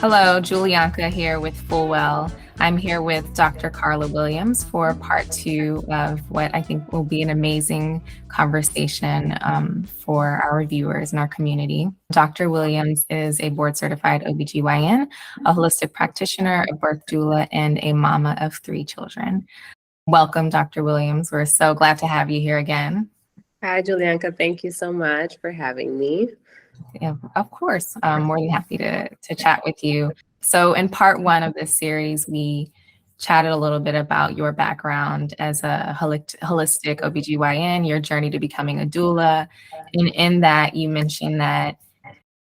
Hello, Julianka here with Fullwell. I'm here with Dr. Carla Williams for part two of what I think will be an amazing conversation for our viewers and our community. Dr. Williams is a board certified OBGYN, a holistic practitioner, a birth doula, and a mama of 3 children. Welcome, Dr. Williams. We're so glad to have you here again. Hi, Julianka. Thank you so much for having me. Yeah, of course. I'm more than happy to chat with you. So in part one of this series, we chatted a little bit about your background as a holistic OBGYN, your journey to becoming a doula. And in that, you mentioned that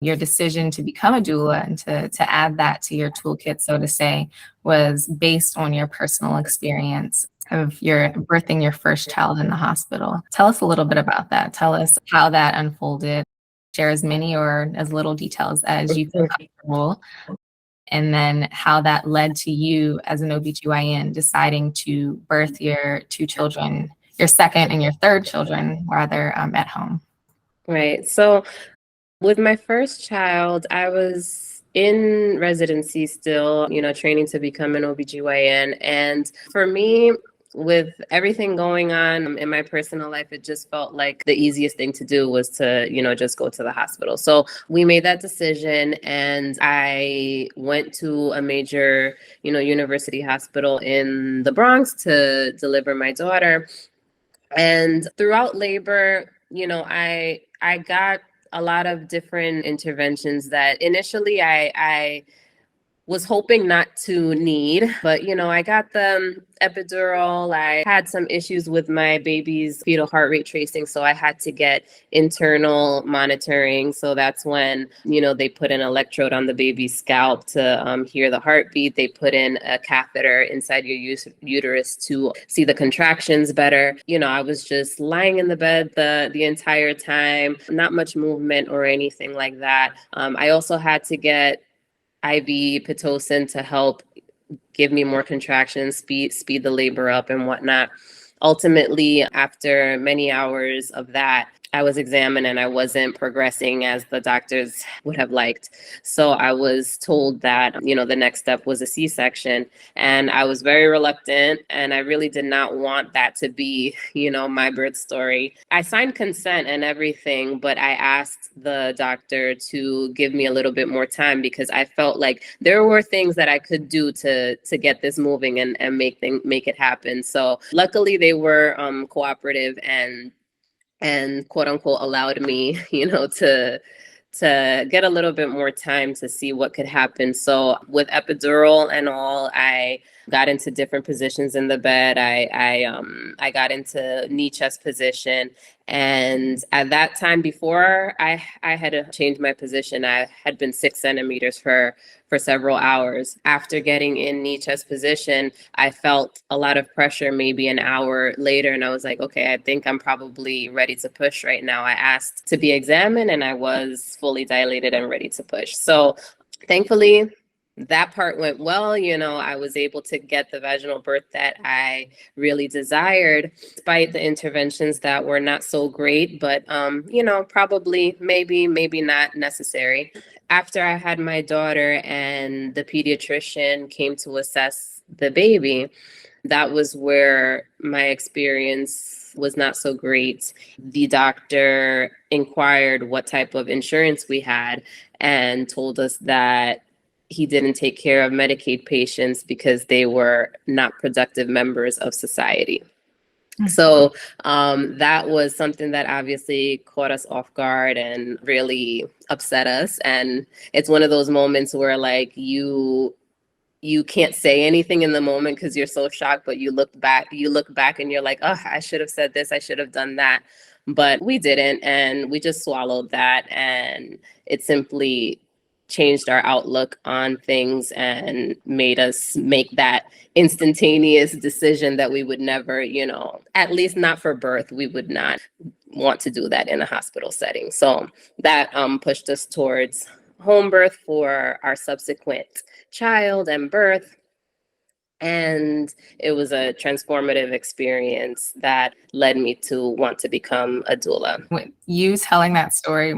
your decision to become a doula and to add that to your toolkit, so to say, was based on your personal experience of your birthing your first child in the hospital. Tell us a little bit about that. Tell us how that unfolded. Share as many or as little details as you feel comfortable, and then how that led to you as an OBGYN deciding to birth your 2 children, your second and your third children, rather, at home. Right. So with my first child, I was in residency still, training to become an OBGYN. And for me, with everything going on in my personal life, it just felt like the easiest thing to do was to, just go to the hospital. So we made that decision and I went to a major, university hospital in the Bronx to deliver my daughter. And throughout labor, I got a lot of different interventions that initially I was hoping not to need, but I got the epidural. I had some issues with my baby's fetal heart rate tracing, so I had to get internal monitoring. So that's when they put an electrode on the baby's scalp to hear the heartbeat. They put in a catheter inside your uterus to see the contractions better. I was just lying in the bed the entire time, not much movement or anything like that. I also had to get IV Pitocin to help give me more contractions, speed the labor up and whatnot. Ultimately, after many hours of that, I was examined and I wasn't progressing as the doctors would have liked. So I was told that, the next step was a C-section. And I was very reluctant and I really did not want that to be, my birth story. I signed consent and everything, but I asked the doctor to give me a little bit more time because I felt like there were things that I could do to get this moving and make it happen. So luckily they were cooperative and quote unquote allowed me, to get a little bit more time to see what could happen. So with epidural and all, I got into different positions in the bed. I got into knee chest position. And at that time, before I had to change my position, I had been 6 centimeters for several hours. After getting in knee chest position, I felt a lot of pressure maybe an hour later. And I was like, okay, I think I'm probably ready to push right now. I asked to be examined and I was fully dilated and ready to push. So thankfully, that part went well. I was able to get the vaginal birth that I really desired, despite the interventions that were not so great, but, probably, maybe not necessary. After I had my daughter and the pediatrician came to assess the baby, that was where my experience was not so great. The doctor inquired what type of insurance we had and told us that he didn't take care of Medicaid patients because they were not productive members of society. So that was something that obviously caught us off guard and really upset us. And it's one of those moments where like you can't say anything in the moment because you're so shocked, but you look back and you're like, oh, I should have said this, I should have done that. But we didn't, and we just swallowed that, and it simply changed our outlook on things and made us make that instantaneous decision that we would never, at least not for birth, we would not want to do that in a hospital setting. So that pushed us towards home birth for our subsequent child and birth. And it was a transformative experience that led me to want to become a doula. With you telling that story,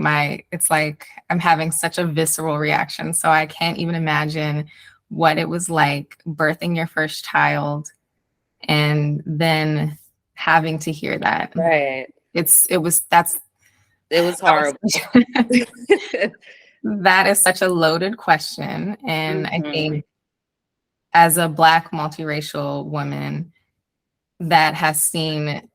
it's like I'm having such a visceral reaction. So I can't even imagine what it was like birthing your first child and then having to hear that. Right. It was horrible. That is such a loaded question. And I think as a Black multiracial woman that has seen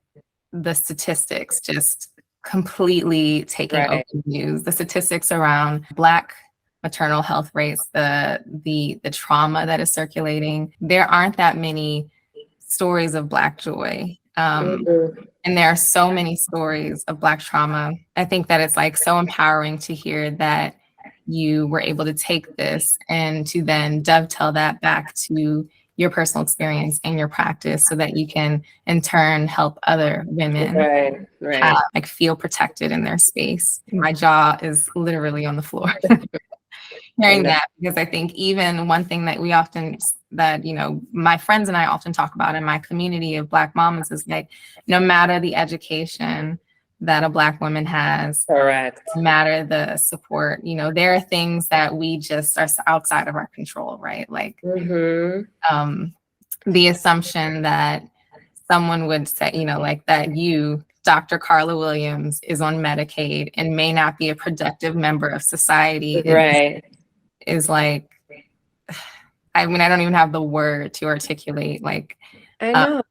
the statistics just completely taking over the news, the statistics around Black maternal health rates, the trauma that is circulating, there aren't that many stories of Black joy. And there are so many stories of Black trauma. I think that it's like so empowering to hear that you were able to take this and to then dovetail that back to your personal experience and your practice so that you can in turn help other women feel protected in their space. My jaw is literally on the floor hearing that, because I think even one thing that my friends and I often talk about in my community of Black mamas is like, no matter the education that a Black woman has, no matter the support, there are things that we just are outside of our control, right? Like the assumption that someone would say, like that Dr. Carla Williams is on Medicaid and may not be a productive member of society is like, I mean, I don't even have the word to articulate like I know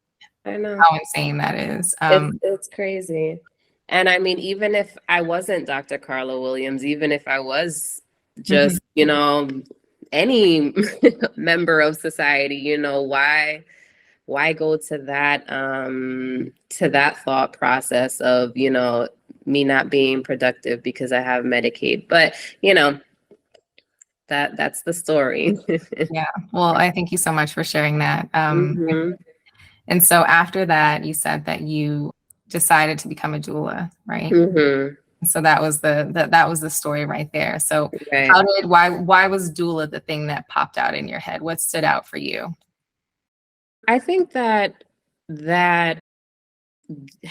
how insane that is. It's crazy. And I mean, even if I wasn't Dr. Carla Williams, even if I was just, any member of society, why go to that thought process of, me not being productive because I have Medicaid. But, that's the story. Yeah. Well, I thank you so much for sharing that. And so after that, you said that you decided to become a doula, right? So that was the story right there. So why was doula the thing that popped out in your head? What stood out for you? I think that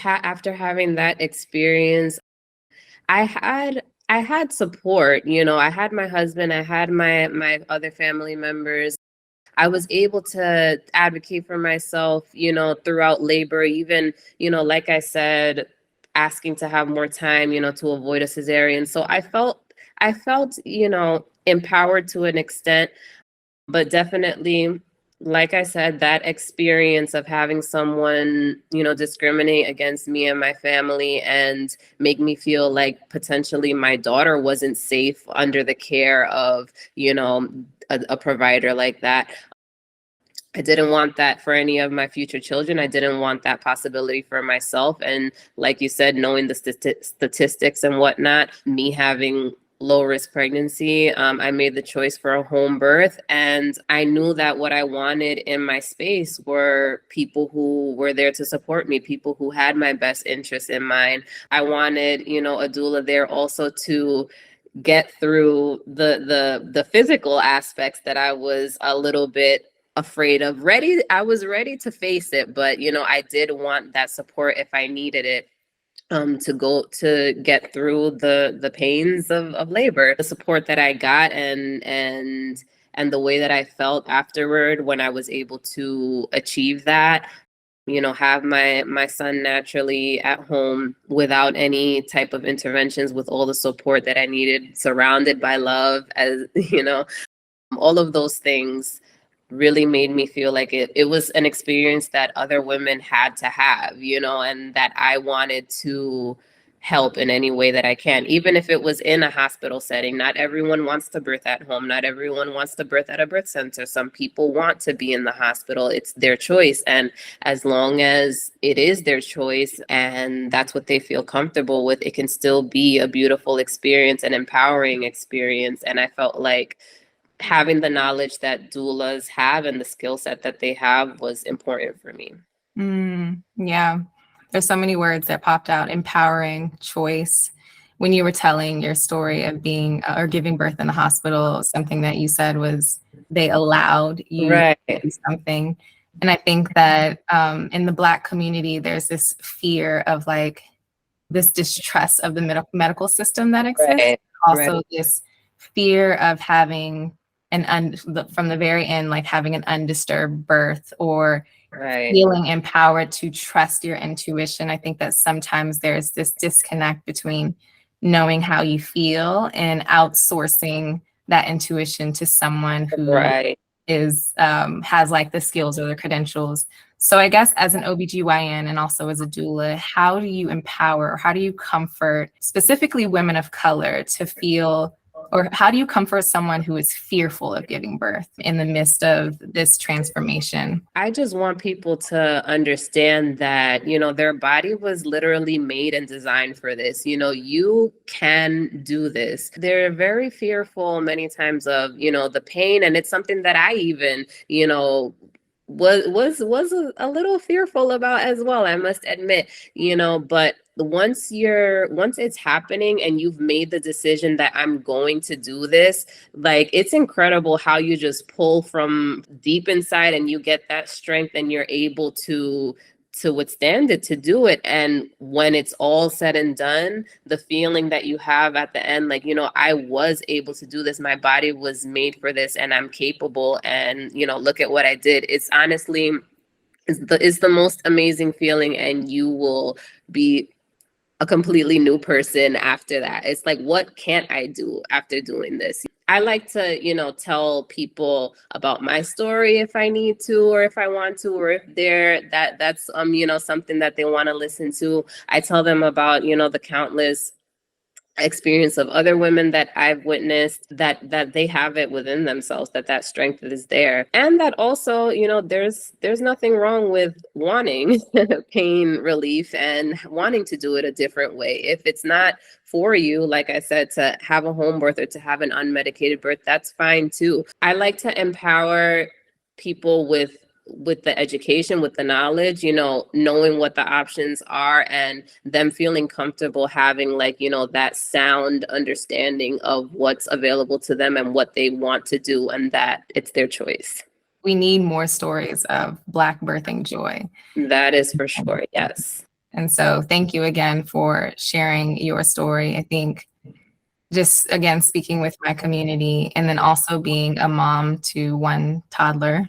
after having that experience, I had support. I had my husband, I had my other family members. I was able to advocate for myself, throughout labor, even, like I said, asking to have more time, to avoid a cesarean. So I felt, empowered to an extent, but definitely, like I said, that experience of having someone, discriminate against me and my family and make me feel like potentially my daughter wasn't safe under the care of, a provider like that. I didn't want that for any of my future children. I didn't want that possibility for myself. And like you said, knowing the statistics and whatnot, me having low risk pregnancy, I made the choice for a home birth. And I knew that what I wanted in my space were people who were there to support me, people who had my best interests in mind. I wanted, a doula there also to get through the physical aspects that I was a little bit afraid of. I was ready to face it, but I did want that support if I needed it, to get through the pains of labor. The support that I got and the way that I felt afterward when I was able to achieve that, have my son naturally at home without any type of interventions, with all the support that I needed, surrounded by love, as all of those things really made me feel like it was an experience that other women had to have, and that I wanted to help in any way that I can, even if it was in a hospital setting. Not everyone wants to birth at home. Not everyone wants to birth at a birth center. Some people want to be in the hospital. It's their choice. And as long as it is their choice and that's what they feel comfortable with, it can still be a beautiful experience, an empowering experience. And I felt like having the knowledge that doulas have and the skill set that they have was important for me. Yeah. There's so many words that popped out: empowering, choice. when you were telling your story of being or giving birth in the hospital, something that you said was they allowed you to do something. And I think that in the Black community, there's this fear of like this distrust of the medical system that exists. Also this fear of having from the very end, like having an undisturbed birth or feeling empowered to trust your intuition. I think that sometimes there's this disconnect between knowing how you feel and outsourcing that intuition to someone who is has like the skills or the credentials. So I guess as an OBGYN and also as a doula, how do you empower, or how do you comfort specifically women of color to feel, or how do you comfort someone who is fearful of giving birth in the midst of this transformation? I just want people to understand that, you know, their body was literally made and designed for this. You know, you can do this. They're very fearful many times of, you know, the pain. And it's something that I even, you know, was a little fearful about as well, I must admit, you know, but once it's happening and you've made the decision that I'm going to do this, like, it's incredible how you just pull from deep inside and you get that strength and you're able to withstand it, to do it. And when it's all said and done, the feeling that you have at the end, like, you know, I was able to do this. My body was made for this and I'm capable. And, you know, look at what I did. It's honestly, it's the most amazing feeling. And you will be a completely new person after that. It's like, what can't I do after doing this? I like to, you know, tell people about my story if I need to, or if I want to, or if that's you know, something that they want to listen to. I tell them about, you know, the countless experience of other women that I've witnessed, that they have it within themselves, that strength is there. And that also, you know, there's nothing wrong with wanting pain relief and wanting to do it a different way. If it's not for you, like I said, to have a home birth or to have an unmedicated birth, that's fine too. I like to empower people with the education, with the knowledge, you know, knowing what the options are and them feeling comfortable having, like, you know, that sound understanding of what's available to them and what they want to do, and that it's their choice. We need more stories of Black birthing joy. That is for sure, yes. And so thank you again for sharing your story. I think just, again, speaking with my community and then also being a mom to one toddler,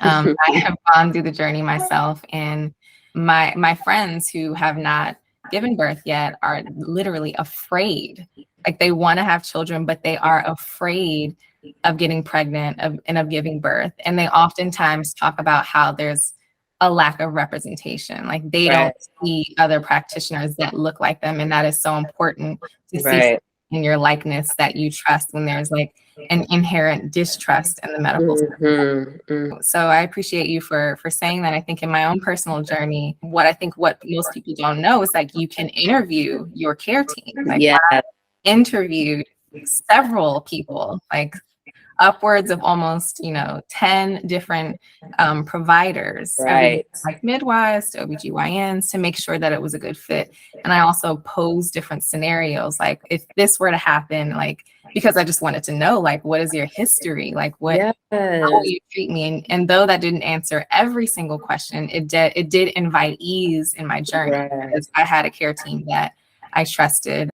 I have gone through the journey myself, and my friends who have not given birth yet are literally afraid. Like, they want to have children, but they are afraid of getting pregnant and of giving birth. And they oftentimes talk about how there's a lack of representation. Like, they don't see other practitioners that look like them. And that is so important to see in your likeness that you trust when there's like an inherent distrust in the medical system. So I appreciate you for saying that. I think in my own personal journey, what most people don't know is like you can interview your care team. Like, I interviewed several people, like upwards of almost, 10 different providers, like midwives to OBGYNs, to make sure that it was a good fit. And I also posed different scenarios, like if this were to happen, like, because I just wanted to know, like, what is your history? Like, how will you treat me? And though that didn't answer every single question, it did invite ease in my journey because I had a care team that I trusted.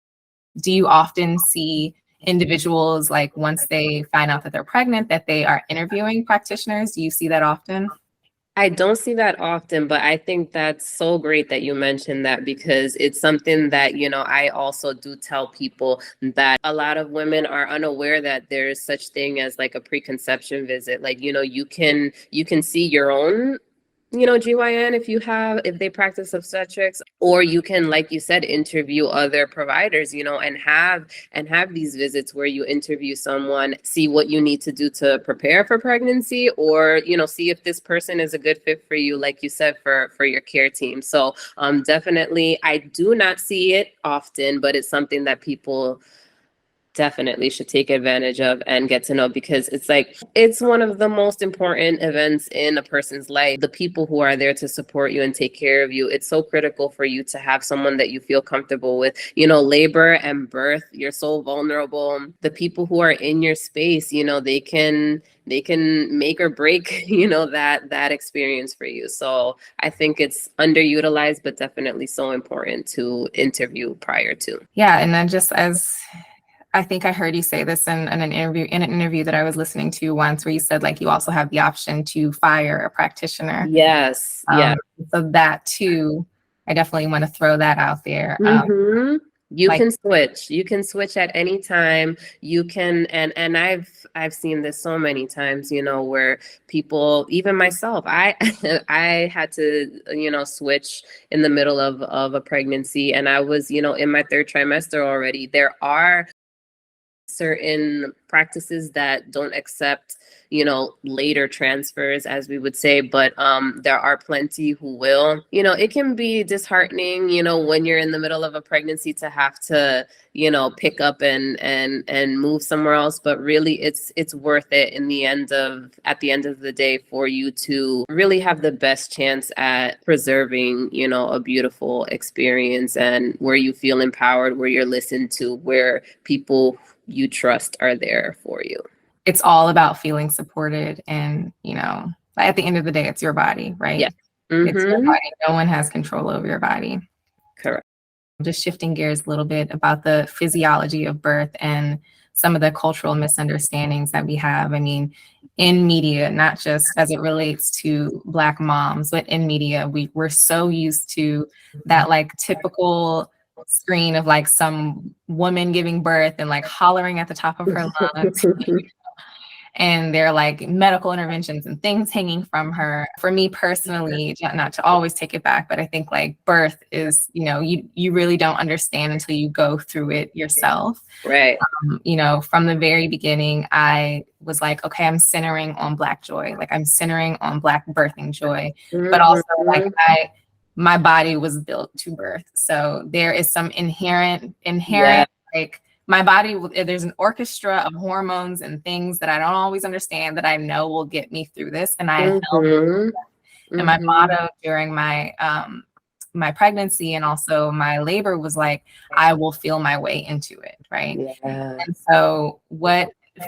Do you often see individuals, like, once they find out that they're pregnant, that they are interviewing practitioners? Do you see that often? I don't see that often, but I think that's so great that you mentioned that, because it's something that, I also do tell people, that a lot of women are unaware that there's such thing as like a preconception visit. Like, you can see your own GYN if they practice obstetrics, or you can, like you said, interview other providers, and have these visits where you interview someone, see what you need to do to prepare for pregnancy, or, see if this person is a good fit for you, like you said, for your care team. So definitely, I do not see it often, but it's something that people definitely should take advantage of and get to know, because it's like, it's one of the most important events in a person's life. The people who are there to support you and take care of you, it's so critical for you to have someone that you feel comfortable with. Labor and birth, you're so vulnerable. The people who are in your space, they can make or break, that experience for you. So I think it's underutilized, but definitely so important to interview prior to. Yeah. And then just as I think I heard you say this in an interview that I was listening to once, where you said like you also have the option to fire a practitioner. Yes. Yeah. So that too, I definitely want to throw that out there. You can switch. You can switch at any time. You can, and I've seen this so many times, where people, even myself, I I had to, switch in the middle of a pregnancy, and I was, in my third trimester already. There are certain practices that don't accept, later transfers, as we would say, but there are plenty who will. It can be disheartening, when you're in the middle of a pregnancy to have to, pick up and move somewhere else, but really it's worth it at the end of the day for you to really have the best chance at preserving, a beautiful experience, and where you feel empowered, where you're listened to, where people you trust are there for you. It's all about feeling supported, and at the end of the day, it's your body, right? Yeah. It's your body. No one has control over your body. Correct. Just shifting gears a little bit about the physiology of birth and some of the cultural misunderstandings that we have. I mean, in media, not just as it relates to Black moms, but in media, we're so used to that like typical screen of like some woman giving birth and like hollering at the top of her lungs. And they're like medical interventions and things hanging from her. For me personally, not to always take it back, but I think like birth is, you really don't understand until you go through it yourself. Right. From the very beginning, I was like, okay, I'm centering on Black joy. Like I'm centering on Black birthing joy, but also like my body was built to birth. So there is some inherent, like my body, there's an orchestra of hormones and things that I don't always understand that I know will get me through this. And I held it. And my motto during my my pregnancy and also my labor was like, I will feel my way into it. Right. Yeah. And so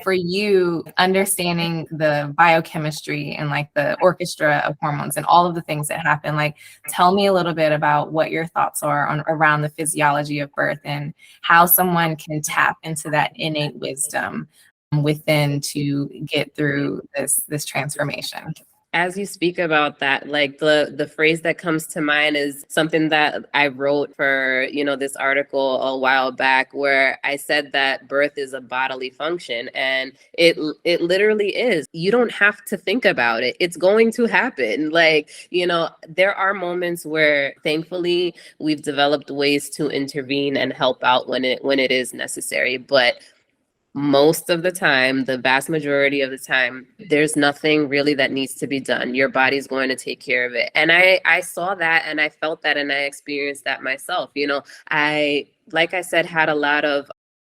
for you, understanding the biochemistry and like the orchestra of hormones and all of the things that happen, like tell me a little bit about what your thoughts are around the physiology of birth and how someone can tap into that innate wisdom within to get through this transformation. As you speak about that, like the phrase that comes to mind is something that I wrote for, this article a while back, where I said that birth is a bodily function, and it literally is. You don't have to think about it. It's going to happen. Like, there are moments where thankfully we've developed ways to intervene and help out when it is necessary. But most of the time, the vast majority of the time, there's nothing really that needs to be done. Your body's going to take care of it. And I saw that, and I felt that, and I experienced that myself. I, like I said, had a lot of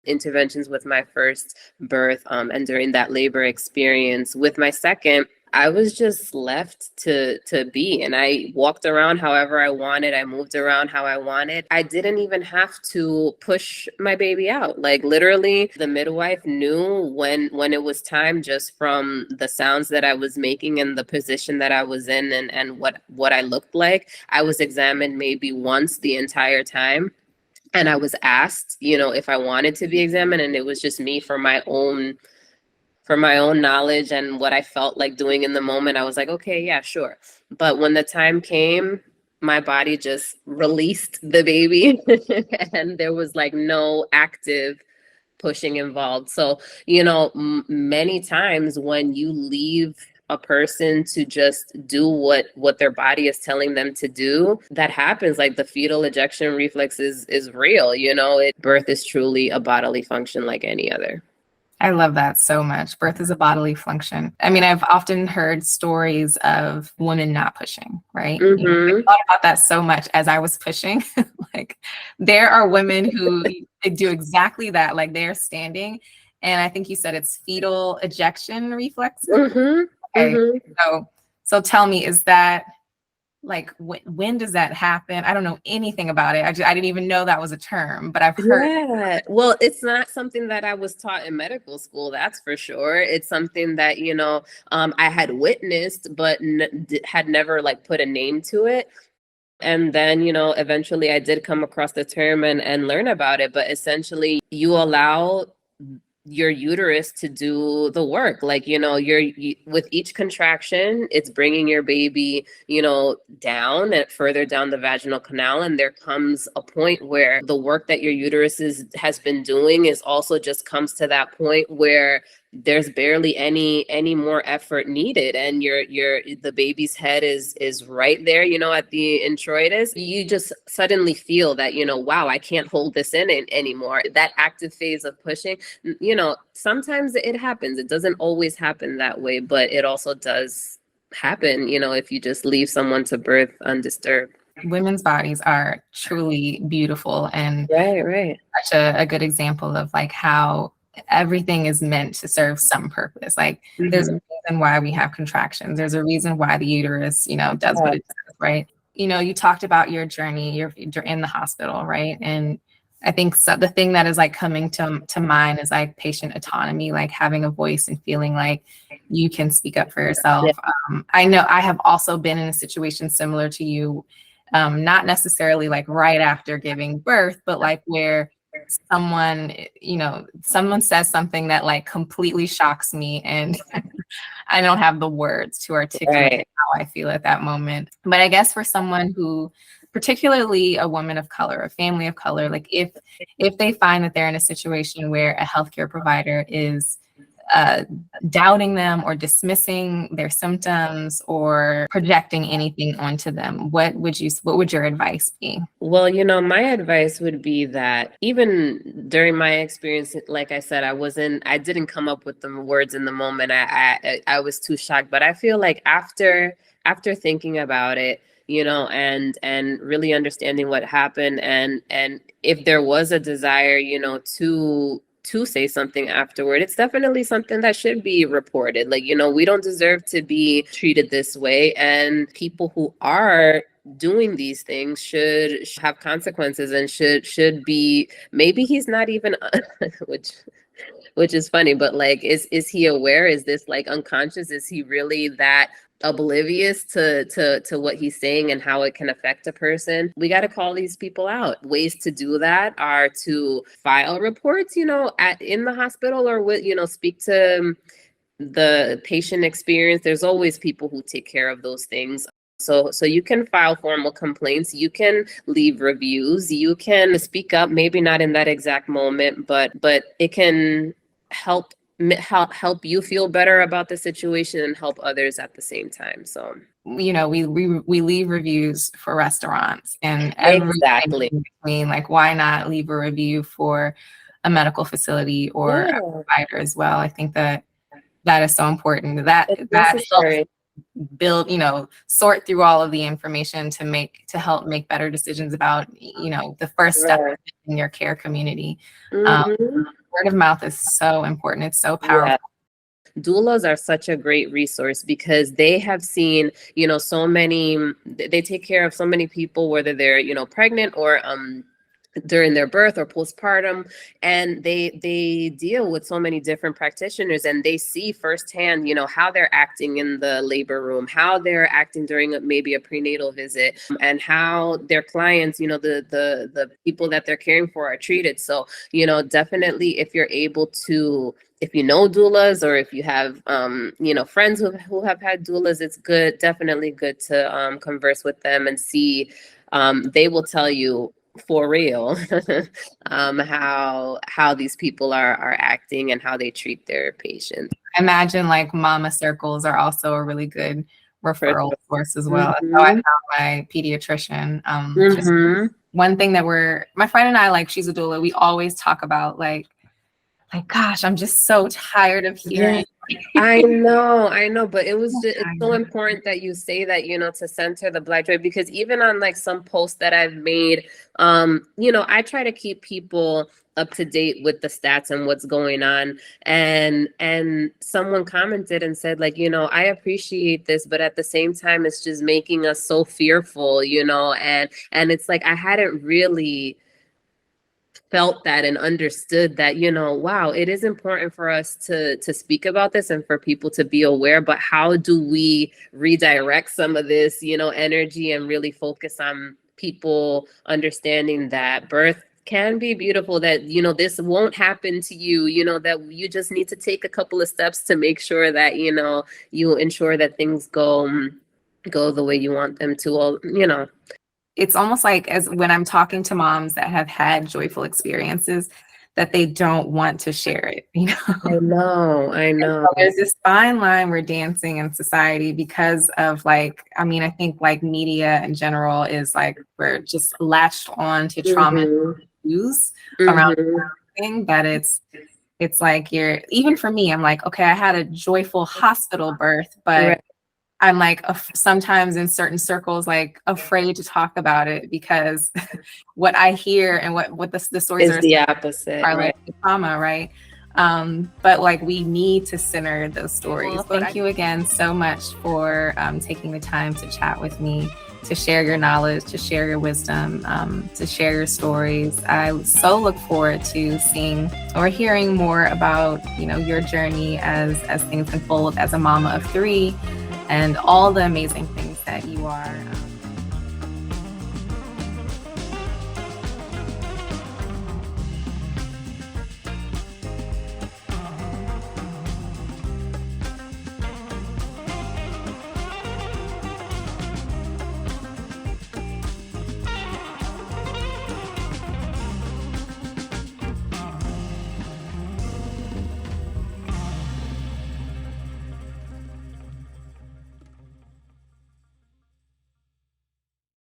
interventions with my first birth, and during that labor experience. With my second, I was just left to be, and I walked around however I wanted. I moved around how I wanted. I didn't even have to push my baby out. Like literally, the midwife knew when it was time, just from the sounds that I was making and the position that I was in, and what I looked like. I was examined maybe once the entire time. And I was asked, if I wanted to be examined, and it was just me for my own knowledge and what I felt like doing in the moment. I was like, okay, yeah, sure. But when the time came, my body just released the baby and there was like no active pushing involved. So, many times when you leave a person to just do what their body is telling them to do, that happens. Like the fetal ejection reflex is real. Birth is truly a bodily function like any other. I love that so much. Birth is a bodily function. I mean, I've often heard stories of women not pushing, right? I thought about that so much as I was pushing. Like, there are women who do exactly that. Like, they're standing, and I think you said it's fetal ejection reflexes. Okay. So tell me, is that like when does that happen? I don't know anything about it. I didn't even know that was a term, but I've heard. Yeah, well, it's not something that I was taught in medical school, that's for sure. It's something that, I had witnessed, but had never like put a name to it. And then, eventually I did come across the term and learn about it. But essentially, you allow your uterus to do the work. Like, with each contraction, it's bringing your baby, down and further down the vaginal canal. And there comes a point where the work that your uterus has been doing is also just comes to that point where there's barely any more effort needed, and the baby's head is right there, at the introitus. You just suddenly feel that, wow, I can't hold this in anymore. That active phase of pushing, sometimes it happens. It doesn't always happen that way, but it also does happen, if you just leave someone to birth undisturbed. Women's bodies are truly beautiful, and right. such a good example of like how everything is meant to serve some purpose. Like, there's a reason why we have contractions. There's a reason why the uterus, does what it does, right? You talked about your journey. You're in the hospital, right? And I think the thing that is like coming to mind is like patient autonomy, like having a voice and feeling like you can speak up for yourself. I know I have also been in a situation similar to you, not necessarily like right after giving birth, but like where someone says something that like completely shocks me, and I don't have the words to articulate how I feel at that moment. But I guess for someone who, particularly a woman of color, a family of color, like if they find that they're in a situation where a healthcare provider is doubting them or dismissing their symptoms or projecting anything onto them, what would your advice be? Well, my advice would be that even during my experience, like I said, I didn't come up with the words in the moment. I was too shocked, but I feel like after thinking about it, and really understanding what happened, and if there was a desire, to say something afterward, it's definitely something that should be reported. Like, we don't deserve to be treated this way, and people who are doing these things should have consequences, and should be, maybe he's not even which is funny, but like, is he aware? Is this like unconscious? Is he really that oblivious to what he's saying and how it can affect a person? We got to call these people out. Ways to do that are to file reports, in the hospital, or with, speak to the patient experience. There's always people who take care of those things. So you can file formal complaints, you can leave reviews, you can speak up, maybe not in that exact moment, but it can help you feel better about the situation and help others at the same time. So, we leave reviews for restaurants and exactly. everything in between. Like, why not leave a review for a medical facility or a provider as well? I think that is so important. That helps build, sort through all of the information to help make better decisions about, the first step in your care community. Word of mouth is so important. It's so powerful. Doulas are such a great resource because they have seen, they take care of so many people, whether they're, pregnant or during their birth or postpartum, and they deal with so many different practitioners, and they see firsthand, how they're acting in the labor room, how they're acting during maybe a prenatal visit, and how their clients, the people that they're caring for are treated. So, definitely, if you're able to, if you know doulas, or if you have, friends who have had doulas, it's definitely good to converse with them and see. They will tell you for real how these people are acting and how they treat their patients. I imagine like mama circles are also a really good referral source as well. So I found my pediatrician. Just one thing that my friend and I, like, she's a doula, we always talk about like like, gosh, I'm just so tired of hearing. I know, but it's so important that you say that, to center the Black joy, because even on like some posts that I've made, I try to keep people up to date with the stats and what's going on. And someone commented and said, like, I appreciate this, but at the same time, it's just making us so fearful, and it's like, I hadn't really felt that and understood that, wow, it is important for us to speak about this and for people to be aware, but how do we redirect some of this, energy and really focus on people understanding that birth can be beautiful, that, this won't happen to you, that you just need to take a couple of steps to make sure that, you ensure that things go the way you want them to, It's almost like as when I'm talking to moms that have had joyful experiences, that they don't want to share it, I know. So there's this fine line we're dancing in society because of I think like media in general is like, we're just latched on to trauma news around everything, that it's like even for me, I'm like, okay, I had a joyful hospital birth, but right. I'm like sometimes in certain circles, like afraid to talk about it because what I hear and what the stories is the opposite, are right? Like the trauma, right? But like we need to center those stories. Well, thank you again so much for taking the time to chat with me, to share your knowledge, to share your wisdom, to share your stories. I so look forward to seeing or hearing more about, your journey as things unfold as a mama of 3. And all the amazing things that you are